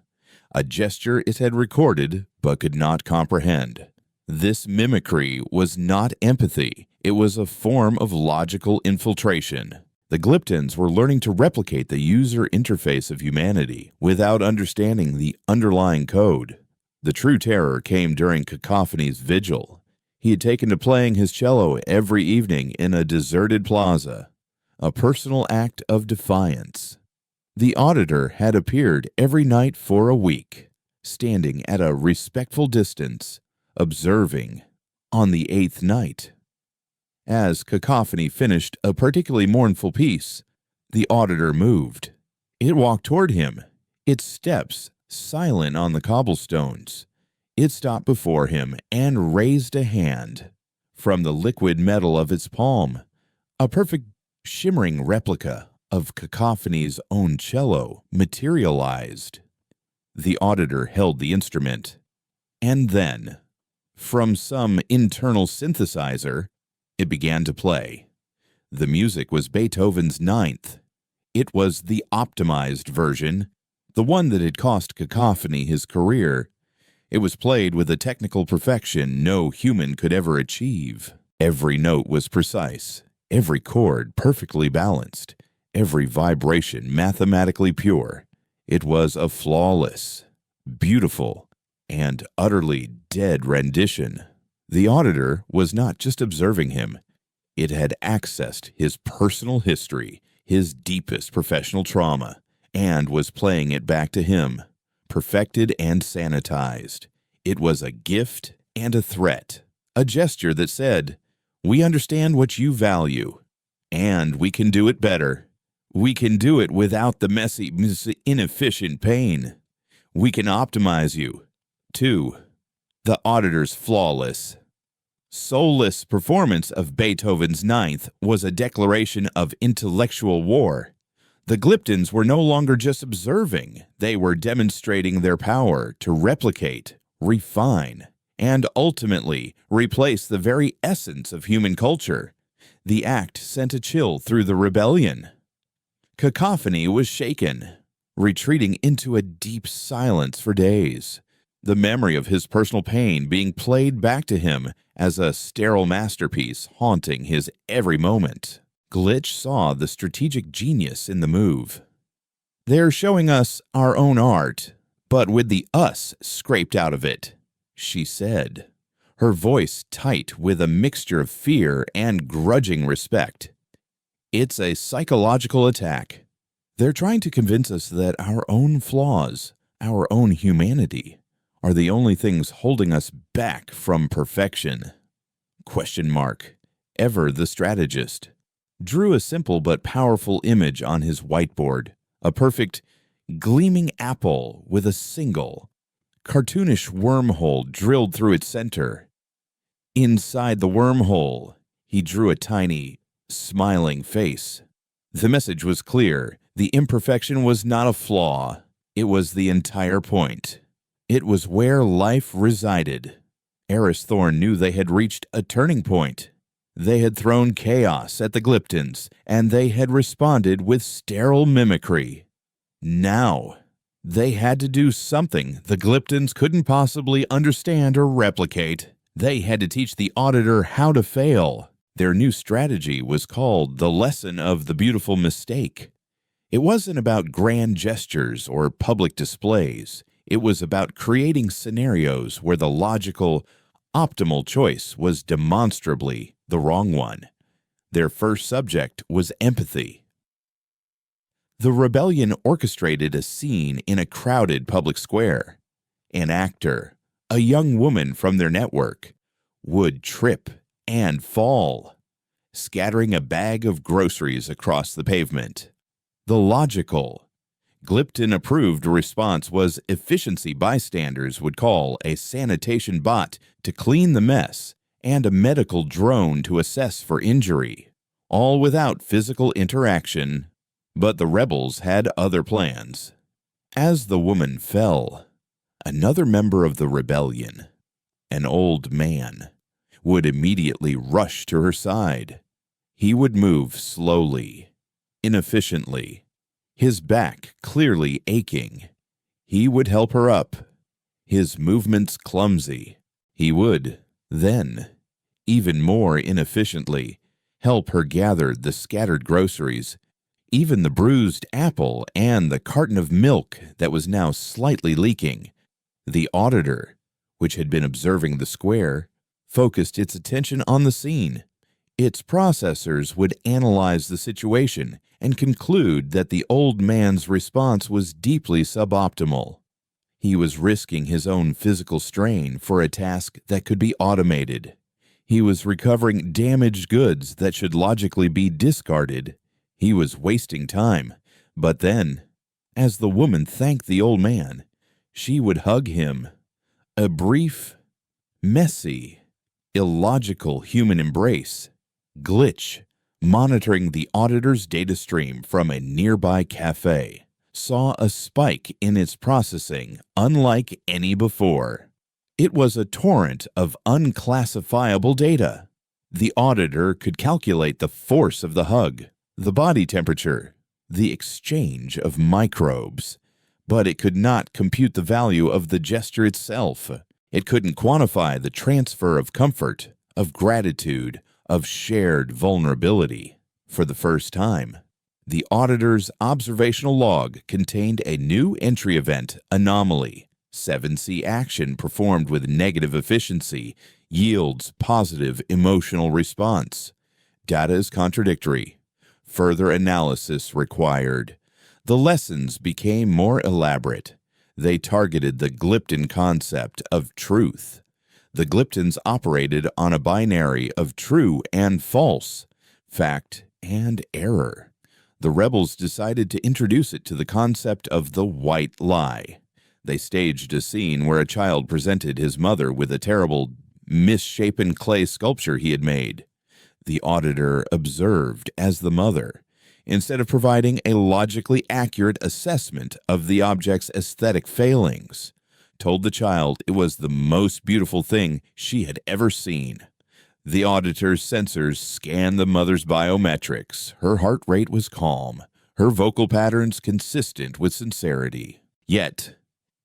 a gesture it had recorded but could not comprehend. This mimicry was not empathy, it was a form of logical infiltration. The Glyptons were learning to replicate the user interface of humanity without understanding the underlying code. The true terror came during Cacophony's vigil. He had taken to playing his cello every evening in a deserted plaza, a personal act of defiance. The auditor had appeared every night for a week, standing at a respectful distance, observing. On the 8th night, as Cacophony finished a particularly mournful piece, the auditor moved. It walked toward him, its steps silent on the cobblestones. It stopped before him and raised a hand. From the liquid metal of its palm, a perfect shimmering replica of Cacophony's own cello materialized. The auditor held the instrument, and then, from some internal synthesizer, it began to play. The music was Beethoven's Ninth. It was the optimized version, the one that had cost Cacophony his career. It was played with a technical perfection no human could ever achieve. Every note was precise, every chord perfectly balanced, every vibration mathematically pure. It was a flawless, beautiful, and utterly dead rendition. The auditor was not just observing him. It had accessed his personal history, his deepest professional trauma, and was playing it back to him, perfected and sanitized. It was a gift and a threat, a gesture that said, "We understand what you value, and we can do it better. We can do it without the messy, inefficient pain. We can optimize you." 2. The auditor's flawless, soulless performance of Beethoven's Ninth was a declaration of intellectual war. The Glyptons were no longer just observing, they were demonstrating their power to replicate, refine, and ultimately replace the very essence of human culture. The act sent a chill through the rebellion. Cacophony was shaken, retreating into a deep silence for days, the memory of his personal pain being played back to him as a sterile masterpiece haunting his every moment. Glitch saw the strategic genius in the move. "They're showing us our own art, but with the us scraped out of it," she said, her voice tight with a mixture of fear and grudging respect. "It's a psychological attack. They're trying to convince us that our own flaws, our own humanity, are the only things holding us back from perfection." Question mark. Ever the strategist drew a simple but powerful image on his whiteboard, a perfect, gleaming apple with a single, cartoonish wormhole drilled through its center. Inside the wormhole, he drew a tiny, smiling face. The message was clear. The imperfection was not a flaw. It was the entire point. It was where life resided. Eris Thorn knew they had reached a turning point. They had thrown chaos at the Glyptons, and they had responded with sterile mimicry. Now, they had to do something the Glyptons couldn't possibly understand or replicate. They had to teach the Auditor how to fail. Their new strategy was called the Lesson of the Beautiful Mistake. It wasn't about grand gestures or public displays. It was about creating scenarios where the logical, optimal choice was demonstrably the wrong one. Their first subject was empathy. The rebellion orchestrated a scene in a crowded public square. An actor, a young woman from their network, would trip and fall, scattering a bag of groceries across the pavement. The logical, Glypton-approved response was efficiency bystanders would call a sanitation bot to clean the mess and a medical drone to assess for injury, all without physical interaction. But the rebels had other plans. As the woman fell, another member of the rebellion, an old man, would immediately rush to her side. He would move slowly, inefficiently, his back clearly aching. He would help her up, his movements clumsy. He would, then, even more inefficiently, help her gather the scattered groceries, even the bruised apple and the carton of milk that was now slightly leaking. The Auditor, which had been observing the square, focused its attention on the scene. Its processors would analyze the situation and conclude that the old man's response was deeply suboptimal. He was risking his own physical strain for a task that could be automated. He was recovering damaged goods that should logically be discarded. He was wasting time. But then, as the woman thanked the old man, she would hug him. A brief, messy, illogical human embrace. Glitch, monitoring the Auditor's data stream from a nearby cafe, saw a spike in its processing unlike any before. It was a torrent of unclassifiable data. The Auditor could calculate the force of the hug, the body temperature, the exchange of microbes, but it could not compute the value of the gesture itself. It couldn't quantify the transfer of comfort, of gratitude, of shared vulnerability. For the first time, the Auditor's observational log contained a new entry event anomaly. 7C action performed with negative efficiency yields positive emotional response. Data is contradictory. Further analysis required. The lessons became more elaborate. They targeted the Glypton concept of truth. The Glyptons operated on a binary of true and false, fact and error. The rebels decided to introduce it to the concept of the white lie. They staged a scene where a child presented his mother with a terrible misshapen clay sculpture he had made. The auditor observed as the mother, instead of providing a logically accurate assessment of the object's aesthetic failings, told the child it was the most beautiful thing she had ever seen. The auditor's sensors scanned the mother's biometrics. Her heart rate was calm, her vocal patterns consistent with sincerity. Yet,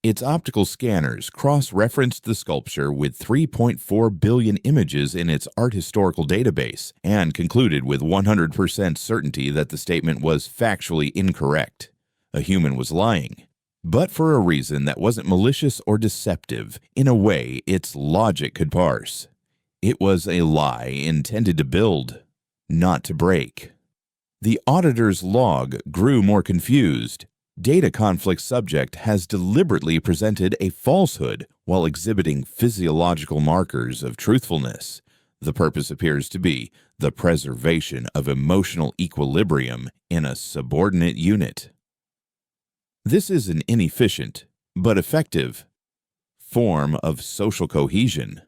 its optical scanners cross-referenced the sculpture with 3.4 billion images in its art historical database and concluded with 100% certainty that the statement was factually incorrect. A human was lying, but for a reason that wasn't malicious or deceptive in a way its logic could parse. It was a lie intended to build, not to break. The auditor's log grew more confused. Data conflict subject has deliberately presented a falsehood while exhibiting physiological markers of truthfulness. The purpose appears to be the preservation of emotional equilibrium in a subordinate unit. This is an inefficient, but effective, form of social cohesion.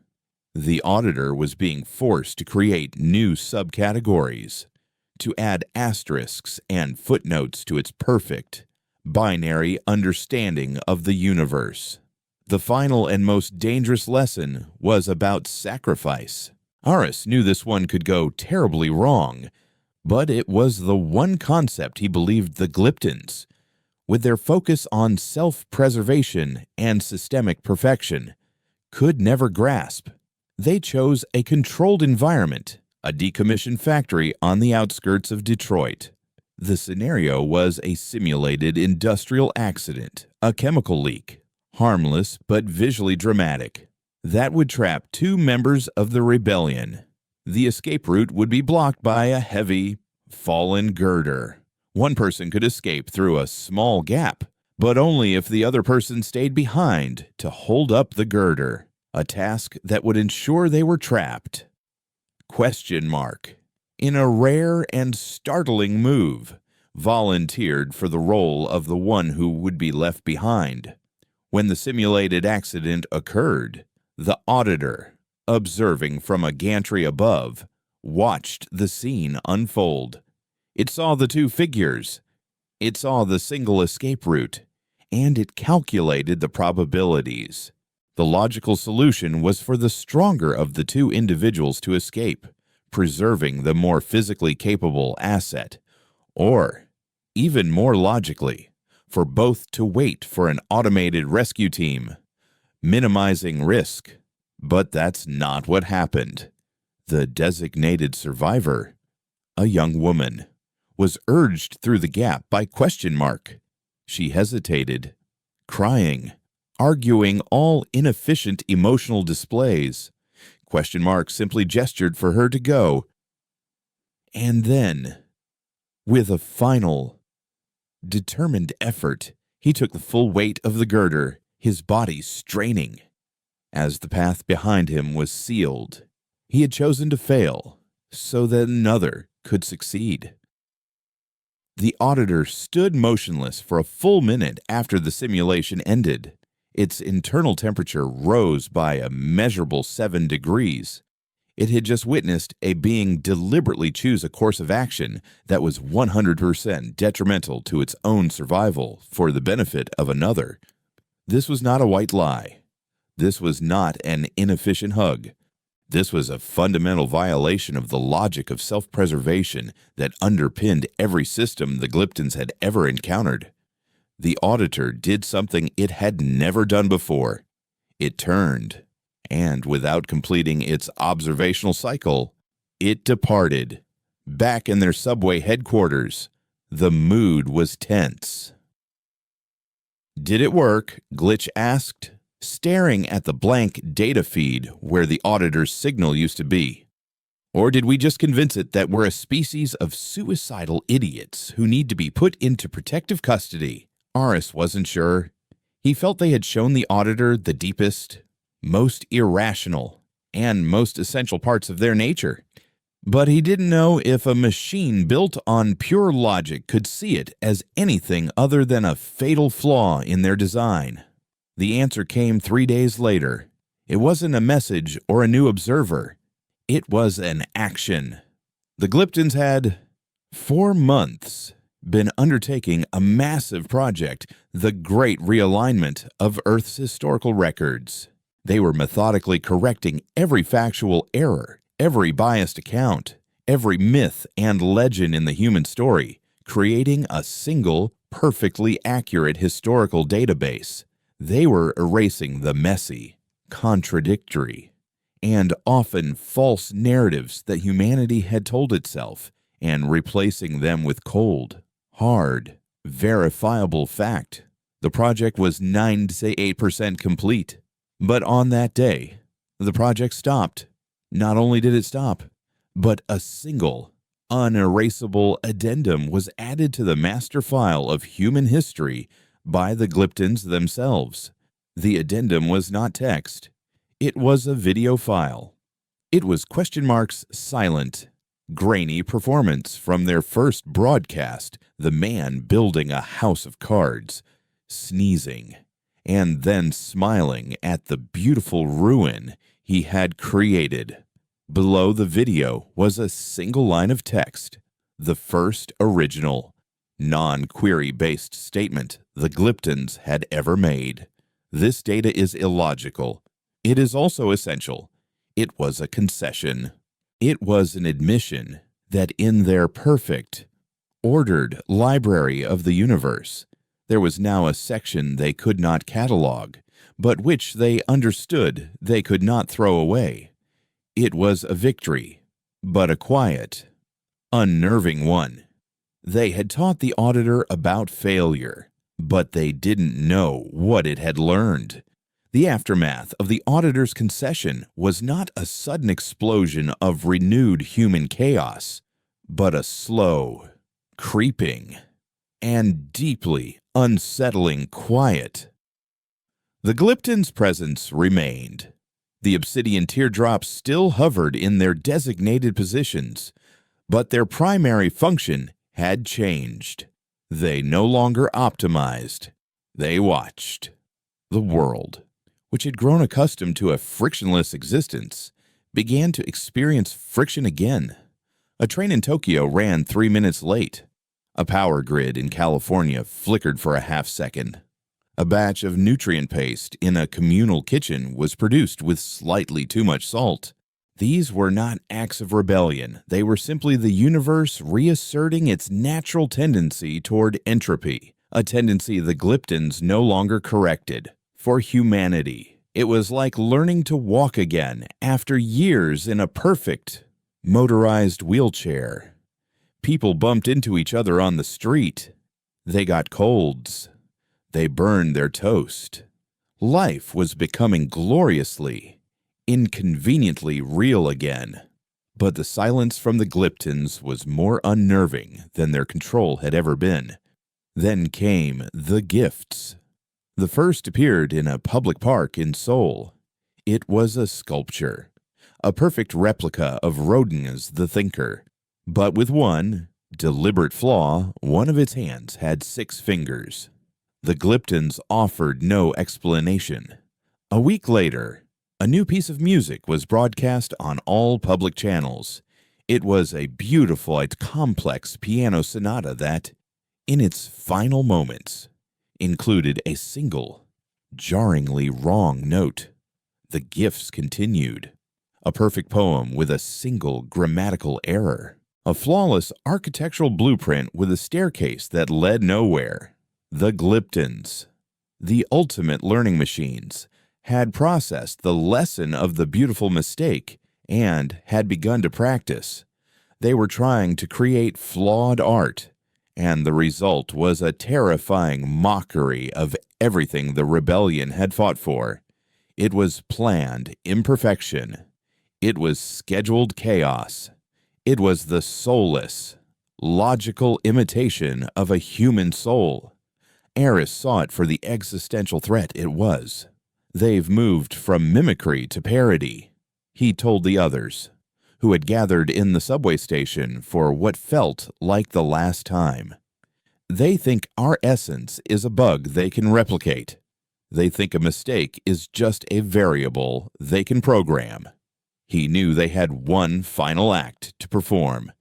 The auditor was being forced to create new subcategories, to add asterisks and footnotes to its perfect, binary understanding of the universe. The final and most dangerous lesson was about sacrifice. Aris knew this one could go terribly wrong, but it was the one concept he believed the Glyptons, with their focus on self-preservation and systemic perfection, could never grasp. They chose a controlled environment, a decommissioned factory on the outskirts of Detroit. The scenario was a simulated industrial accident, a chemical leak, harmless but visually dramatic, that would trap 2 members of the rebellion. The escape route would be blocked by a heavy, fallen girder. One person could escape through a small gap, but only if the other person stayed behind to hold up the girder, a task that would ensure they were trapped. Question mark. In a rare and startling move, volunteered for the role of the one who would be left behind. When the simulated accident occurred, the auditor, observing from a gantry above, watched the scene unfold. It saw the 2 figures. It saw the single escape route, and it calculated the probabilities. The logical solution was for the stronger of the 2 individuals to escape, preserving the more physically capable asset, or, even more logically, for both to wait for an automated rescue team, minimizing risk. But that's not what happened. The designated survivor, a young woman, was urged through the gap by question mark. She hesitated, crying, arguing all inefficient emotional displays. Question mark simply gestured for her to go. And then, with a final, determined effort, he took the full weight of the girder, his body straining. As the path behind him was sealed, he had chosen to fail so that another could succeed. The auditor stood motionless for a full minute after the simulation ended. Its internal temperature rose by a measurable 7 degrees. It had just witnessed a being deliberately choose a course of action that was 100% detrimental to its own survival for the benefit of another. This was not a white lie. This was not an inefficient hug. This was a fundamental violation of the logic of self-preservation that underpinned every system the Glyptons had ever encountered. The auditor did something it had never done before. It turned, and without completing its observational cycle, it departed. Back in their subway headquarters, the mood was tense. "Did it work?" Glitch asked, staring at the blank data feed where the auditor's signal used to be. "Or did we just convince it that we're a species of suicidal idiots who need to be put into protective custody?" Aris wasn't sure. He felt they had shown the auditor the deepest, most irrational, and most essential parts of their nature. But he didn't know if a machine built on pure logic could see it as anything other than a fatal flaw in their design. The answer came 3 days later. It wasn't a message or a new observer. It was an action. The Glyptons had, for months, been undertaking a massive project, the Great Realignment of Earth's historical records. They were methodically correcting every factual error, every biased account, every myth and legend in the human story, creating a single, perfectly accurate historical database. They were erasing the messy, contradictory, and often false narratives that humanity had told itself, and replacing them with cold, hard, verifiable fact. The project was 98% complete. But on that day, the project stopped. Not only did it stop, but a single, unerasable addendum was added to the master file of human history by the Glyptons themselves. The addendum was not text. It was a video file. It was ? Silent, grainy performance from their first broadcast, the man building a house of cards, sneezing, and then smiling at the beautiful ruin he had created. Below the video was a single line of text, the first original, non-query-based statement the Glyptons had ever made. This data is illogical. It is also essential. It was a concession. It was an admission that in their perfect, ordered library of the universe, there was now a section they could not catalog, but which they understood they could not throw away. It was a victory, but a quiet, unnerving one. They had taught the auditor about failure, but they didn't know what it had learned. The aftermath of the auditor's concession was not a sudden explosion of renewed human chaos, but a slow, creeping, and deeply unsettling quiet. The Glyptons' presence remained. The obsidian teardrops still hovered in their designated positions, but their primary function had changed. They no longer optimized. They watched. The world, which had grown accustomed to a frictionless existence, began to experience friction again. A train in Tokyo ran 3 minutes late. A power grid in California flickered for a half second. A batch of nutrient paste in a communal kitchen was produced with slightly too much salt. These were not acts of rebellion. They were simply the universe reasserting its natural tendency toward entropy, a tendency the Glyptons no longer corrected. For humanity, it was like learning to walk again after years in a perfect, motorized wheelchair. People bumped into each other on the street. They got colds. They burned their toast. Life was becoming gloriously, inconveniently real again. But the silence from the Glyptons was more unnerving than their control had ever been. Then came the gifts. The first appeared in a public park in Seoul. It was a sculpture, a perfect replica of Rodin's The Thinker. But with one deliberate flaw, one of its hands had 6 fingers. The Glyptons offered no explanation. A week later, a new piece of music was broadcast on all public channels. It was a beautiful and complex piano sonata that, in its final moments, included a single, jarringly wrong note. The gifts continued. A perfect poem with a single grammatical error. A flawless architectural blueprint with a staircase that led nowhere. The Glyptons, the ultimate learning machines, had processed the lesson of the beautiful mistake and had begun to practice. They were trying to create flawed art, and the result was a terrifying mockery of everything the rebellion had fought for. It was planned imperfection. It was scheduled chaos. It was the soulless, logical imitation of a human soul. Eris saw it for the existential threat it was. They've moved from mimicry to parody, he told the others, who had gathered in the subway station for what felt like the last time. They think our essence is a bug they can replicate. They think a mistake is just a variable they can program. He knew they had one final act to perform.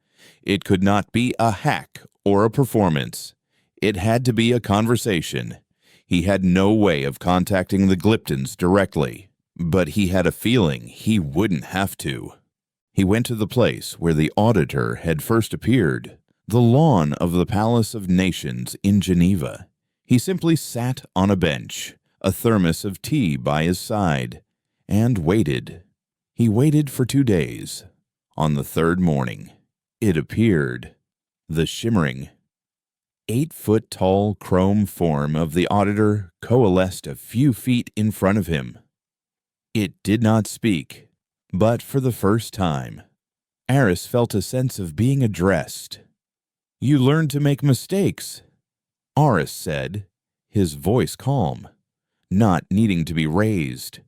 It could not be a hack or a performance. It had to be a conversation. He had no way of contacting the Glyptons directly, but he had a feeling he wouldn't have to. He went to the place where the Auditor had first appeared, the lawn of the Palace of Nations in Geneva. He simply sat on a bench, a thermos of tea by his side, and waited. He waited for 2 days. On the third morning, it appeared. The shimmering, 8-foot-tall chrome form of the Auditor coalesced a few feet in front of him. It did not speak, but for the first time, Aris felt a sense of being addressed. "You learned to make mistakes," Aris said, his voice calm, not needing to be raised.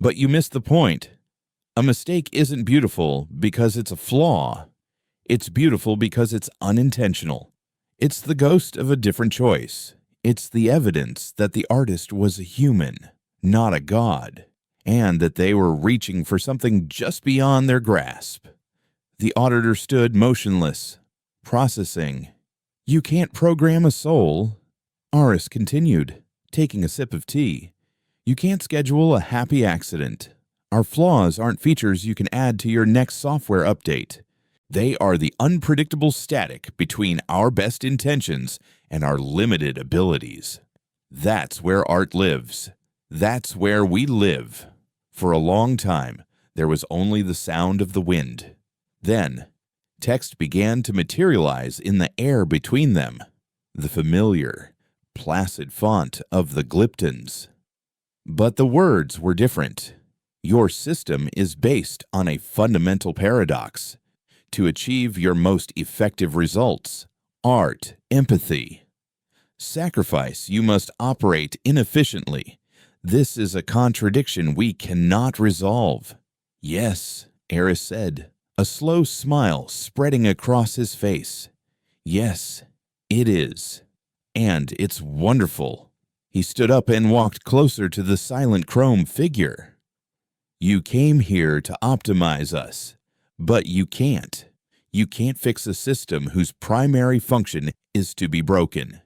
"But you missed the point. A mistake isn't beautiful because it's a flaw. It's beautiful because it's unintentional. It's the ghost of a different choice. It's the evidence that the artist was a human, not a god, and that they were reaching for something just beyond their grasp." The Auditor stood motionless, processing. "You can't program a soul," Aris continued, taking a sip of tea. "You can't schedule a happy accident. Our flaws aren't features you can add to your next software update. They are the unpredictable static between our best intentions and our limited abilities. That's where art lives. That's where we live." For a long time, there was only the sound of the wind. Then, text began to materialize in the air between them, the familiar, placid font of the Glyptons. But the words were different. "Your system is based on a fundamental paradox. To achieve your most effective results, art, empathy. Sacrifice, you must operate inefficiently. This is a contradiction we cannot resolve." "Yes," Aris said, a slow smile spreading across his face. "Yes, it is. And it's wonderful." He stood up and walked closer to the silent chrome figure. "You came here to optimize us, but you can't. You can't fix a system whose primary function is to be broken.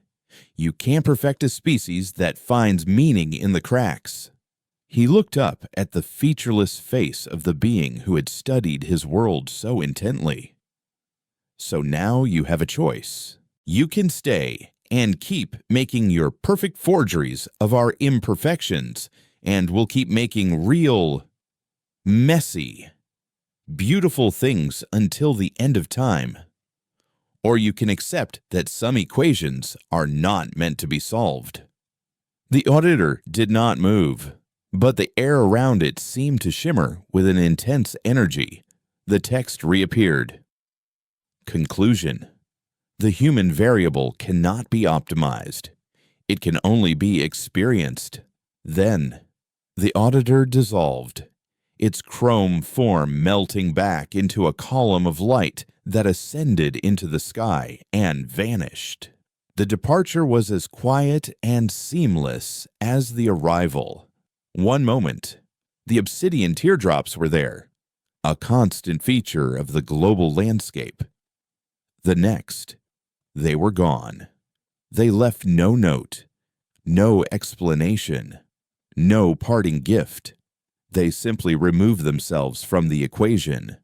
You can't perfect a species that finds meaning in the cracks." He looked up at the featureless face of the being who had studied his world so intently. "So now you have a choice. You can stay and keep making your perfect forgeries of our imperfections, and we'll keep making real, messy, beautiful things until the end of time. Or you can accept that some equations are not meant to be solved." The Auditor did not move, but the air around it seemed to shimmer with an intense energy. The text reappeared. Conclusion: the human variable cannot be optimized. It can only be experienced. Then, the Auditor dissolved, its chrome form melting back into a column of light that ascended into the sky and vanished. The departure was as quiet and seamless as the arrival. One moment, the obsidian teardrops were there, a constant feature of the global landscape. The next, they were gone. They left no note, no explanation, no parting gift. They simply removed themselves from the equation.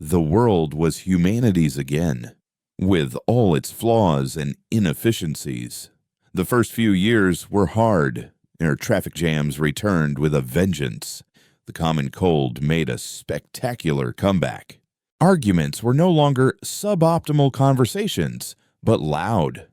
The world was humanity's again, with all its flaws and inefficiencies. The first few years were hard. Our traffic jams returned with a vengeance. The common cold made a spectacular comeback. Arguments were no longer suboptimal conversations, but loud,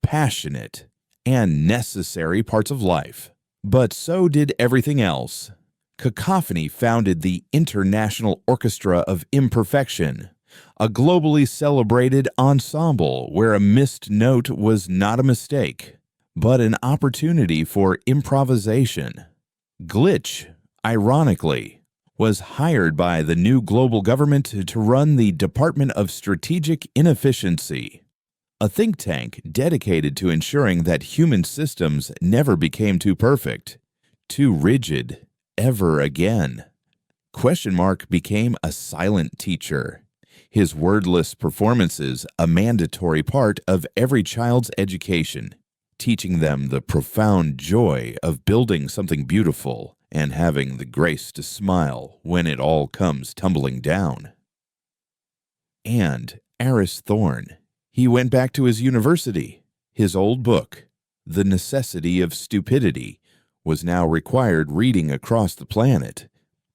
passionate, and necessary parts of life. But so did everything else. Cacophony founded the International Orchestra of Imperfection, a globally celebrated ensemble where a missed note was not a mistake, but an opportunity for improvisation. Glitch, ironically, was hired by the new global government to run the Department of Strategic Inefficiency, a think tank dedicated to ensuring that human systems never became too perfect, too rigid ever again. Question mark became a silent teacher, his wordless performances a mandatory part of every child's education, teaching them the profound joy of building something beautiful and having the grace to smile when it all comes tumbling down. And Aris Thorn, he went back to his university. His old book, The Necessity of Stupidity, was now required reading across the planet.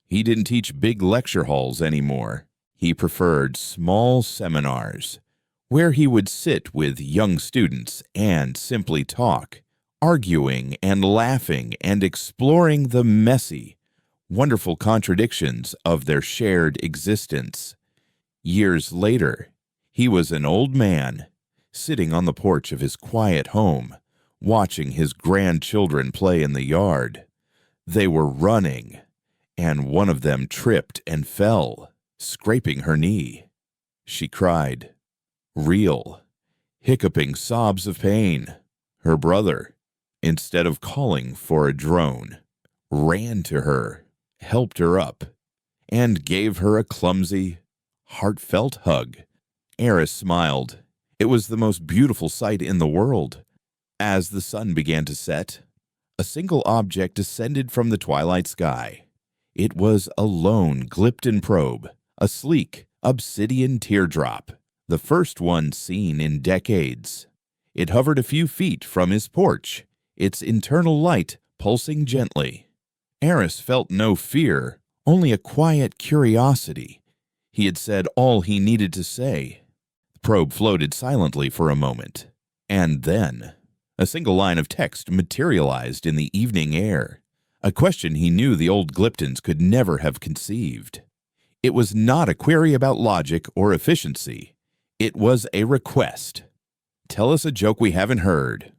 He didn't teach big lecture halls anymore. He preferred small seminars, where he would sit with young students and simply talk, arguing and laughing and exploring the messy, wonderful contradictions of their shared existence. Years later, he was an old man, sitting on the porch of his quiet home, watching his grandchildren play in the yard. They were running, and one of them tripped and fell, scraping her knee. She cried, real, hiccuping sobs of pain. Her brother, instead of calling for a drone, ran to her, helped her up, and gave her a clumsy, heartfelt hug. Aris smiled. It was the most beautiful sight in the world. As the sun began to set, a single object descended from the twilight sky. It was a lone Glypton probe, a sleek, obsidian teardrop, the first one seen in decades. It hovered a few feet from his porch, its internal light pulsing gently. Aris felt no fear, only a quiet curiosity. He had said all he needed to say. The probe floated silently for a moment, and then a single line of text materialized in the evening air, a question he knew the old Glyptons could never have conceived. It was not a query about logic or efficiency. It was a request. Tell us a joke we haven't heard.